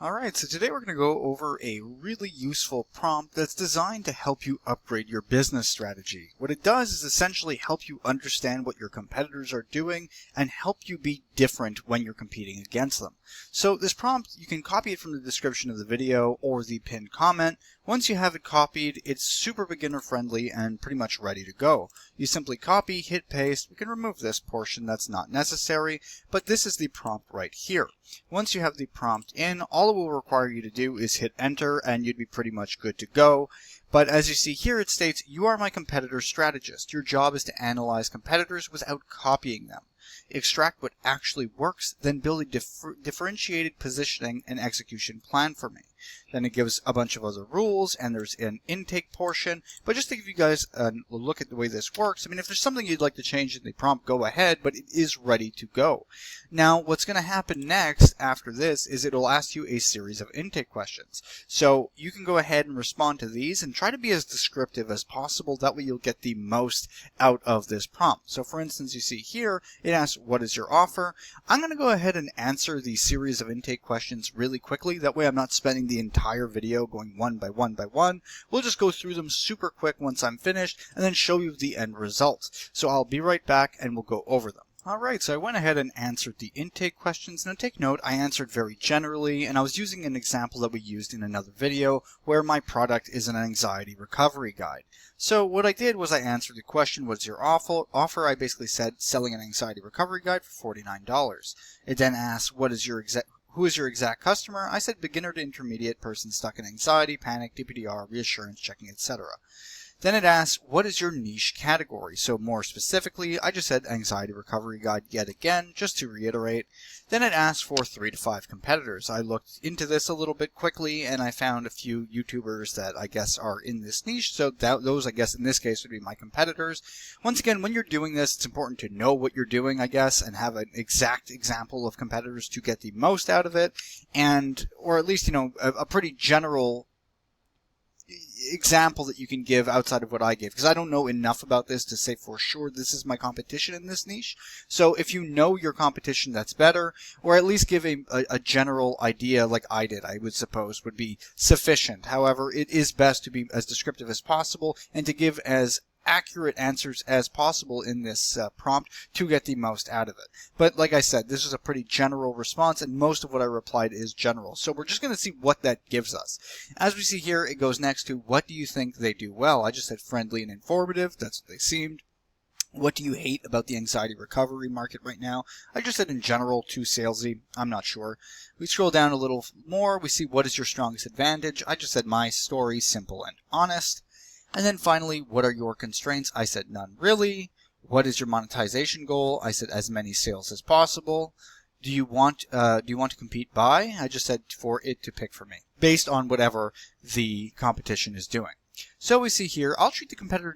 Alright, so today we're going to go over a really useful prompt that's designed to help you upgrade your business strategy. What it does is essentially help you understand what your competitors are doing and help you be different when you're competing against them. So this prompt, you can copy it from the description of the video or the pinned comment. Once you have it copied, it's super beginner friendly and pretty much ready to go. You simply copy, hit paste. We can remove this portion that's not necessary, but this is the prompt right here. Once you have the prompt in, all it will require you to do is hit enter and you'd be pretty much good to go. But as you see here, it states, you are my competitor strategist. Your job is to analyze competitors without copying them. Extract what actually works, then build a differentiated positioning and execution plan for me. Then it gives a bunch of other rules, and there's an intake portion. But just to give you guys a look at the way this works, I mean, if there's something you'd like to change in the prompt, go ahead, but it is ready to go. Now, what's going to happen next after this is it'll ask you a series of intake questions. So you can go ahead and respond to these and try to be as descriptive as possible. That way you'll get the most out of this prompt. So for instance, you see here, it asks, what is your offer? I'm going to go ahead and answer the series of intake questions really quickly. That way I'm not spending the entire video going one by one by one. We'll just go through them super quick once I'm finished and then show you the end result. So I'll be right back and we'll go over them. Alright, so I went ahead and answered the intake questions. Now take note, I answered very generally, and I was using an example that we used in another video where my product is an anxiety recovery guide. So what I did was I answered the question, what's your offer? I basically said, selling an anxiety recovery guide for $49. It then asked, who is your exact customer? I said beginner to intermediate person stuck in anxiety, panic, DPDR, reassurance, checking, etc. Then it asks, what is your niche category? So more specifically, I just said anxiety recovery guide yet again, just to reiterate. Then it asks for 3 to 5 competitors. I looked into this a little bit quickly and I found a few YouTubers that I guess are in this niche. So those, I guess, in this case would be my competitors. Once again, when you're doing this, it's important to know what you're doing, I guess, and have an exact example of competitors to get the most out of it. Or at least, a pretty general example that you can give outside of what I gave, because I don't know enough about this to say for sure this is my competition in this niche. So if you know your competition, that's better, or at least give a general idea like I did, I would suppose would be sufficient. However, it is best to be as descriptive as possible and to give as accurate answers as possible in this prompt to get the most out of it. But like I said, this is a pretty general response and most of what I replied is general. So we're just going to see what that gives us. As we see here, it goes next to, what do you think they do well? I just said friendly and informative. That's what they seemed. What do you hate about the anxiety recovery market right now? I just said in general, too salesy. I'm not sure. We scroll down a little more. We see, what is your strongest advantage? I just said my story, simple and honest. And then finally, what are your constraints? I said none really. What is your monetization goal? I said as many sales as possible. Do you want to compete by? I just said for it to pick for me, based on whatever the competition is doing. So we see here, I'll treat the competitor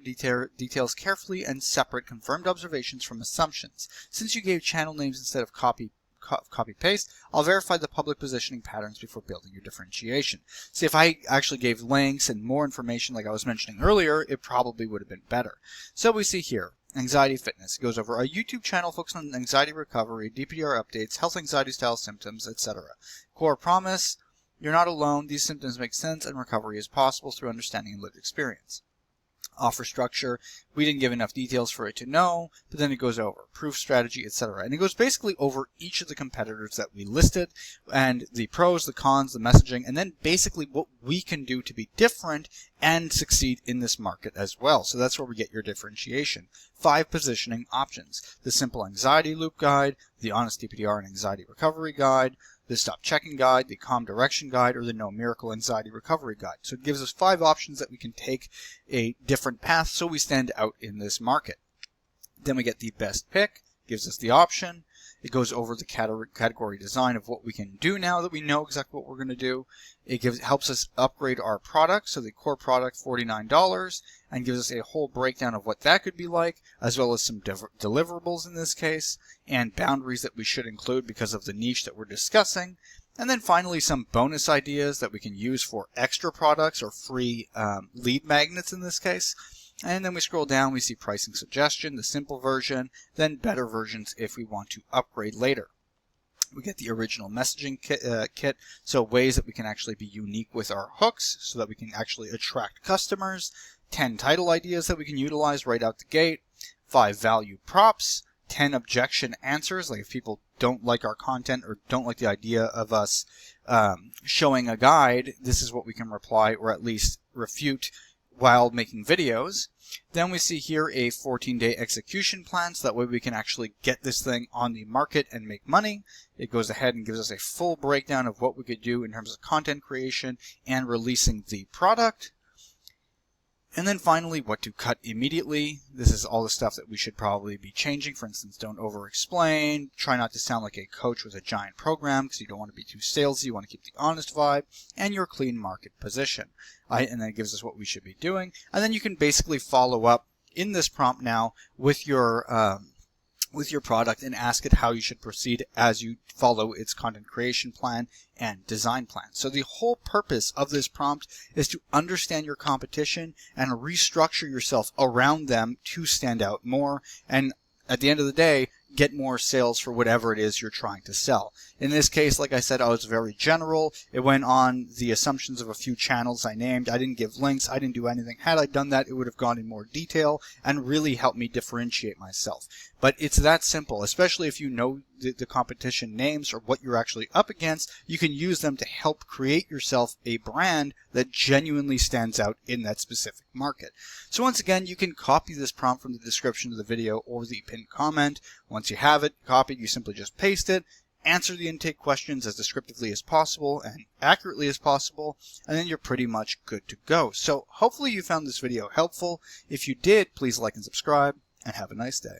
details carefully and separate confirmed observations from assumptions. Since you gave channel names instead of copy-paste, I'll verify the public positioning patterns before building your differentiation. See, if I actually gave links and more information like I was mentioning earlier, it probably would have been better. So we see here, anxiety fitness. It goes over a YouTube channel focused on anxiety recovery, DPDR updates, health anxiety style symptoms, etc. Core promise, you're not alone, these symptoms make sense, and recovery is possible through understanding and lived experience. Offer structure, we didn't give enough details for it to know, but then it goes over proof strategy, etc. And it goes basically over each of the competitors that we listed and the pros, the cons, the messaging, and then basically what we can do to be different and succeed in this market as well. So that's where we get your differentiation. 5 positioning options: the simple anxiety loop guide, the honest DPDR and anxiety recovery guide, the Stop Checking Guide, the Calm Direction Guide, or the No Miracle Anxiety Recovery Guide. So it gives us 5 options that we can take a different path so we stand out in this market. Then we get the best pick, gives us the option. It goes over the category design of what we can do now that we know exactly what we're going to do. It helps us upgrade our product, so the core product, $49, and gives us a whole breakdown of what that could be like, as well as some deliverables in this case, and boundaries that we should include because of the niche that we're discussing. And then finally, some bonus ideas that we can use for extra products or free lead magnets in this case. And then we scroll down, we see pricing suggestion, the simple version, then better versions if we want to upgrade later. We get the original messaging kit, so ways that we can actually be unique with our hooks so that we can actually attract customers, 10 title ideas that we can utilize right out the gate, 5 value props, 10 objection answers, like if people don't like our content or don't like the idea of us showing a guide, this is what we can reply or at least refute while making videos. Then we see here a 14-day execution plan, so that way we can actually get this thing on the market and make money. It goes ahead and gives us a full breakdown of what we could do in terms of content creation and releasing the product. And then finally, what to cut immediately. This is all the stuff that we should probably be changing. For instance, don't over-explain. Try not to sound like a coach with a giant program because you don't want to be too salesy. You want to keep the honest vibe and your clean market position. And then it gives us what we should be doing. And then you can basically follow up in this prompt now with your product and ask it how you should proceed as you follow its content creation plan and design plan. So the whole purpose of this prompt is to understand your competition and restructure yourself around them to stand out more, and at the end of the day, get more sales for whatever it is you're trying to sell. In this case, like I said, I was very general. It went on the assumptions of a few channels I named. I didn't give links. I didn't do anything. Had I done that, it would have gone in more detail and really helped me differentiate myself. But it's that simple, especially if you know the competition names or what you're actually up against. You can use them to help create yourself a brand that genuinely stands out in that specific market. So once again, you can copy this prompt from the description of the video or the pinned comment. Once you have it copied, you simply just paste it, answer the intake questions as descriptively as possible and accurately as possible, and then you're pretty much good to go. So hopefully you found this video helpful. If you did, please like and subscribe, and have a nice day.